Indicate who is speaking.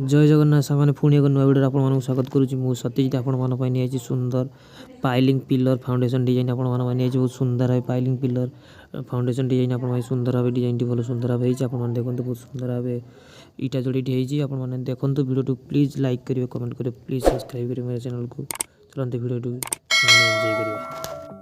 Speaker 1: जय जगन्नाथ सामाने पुणी एक नुआ वीडियो आपण मानक स्वागत करुच्ची। मु सतीजित आपण मान पई नै सुंदर पाइलिंग पिलर फाउंडेशन डिजाइन आपण मान पई नै बहुत सुंदर है। पाइलिंग पिलर फाउंडेशन डिजाइन आपण पई सुंदर है। डिजाइन टी बहुत सुंदर है। आपण मान देखंतु बहुत सुंदर है। इटा जोड़ी टी हेजी आपण मान देखंतु। वीडियो टू प्लीज लाइक करियो, कमेंट करियो, प्लीज सब्सक्राइब करियो मेरे चैनल को। चलते वीडियो टू एंजॉय करियो।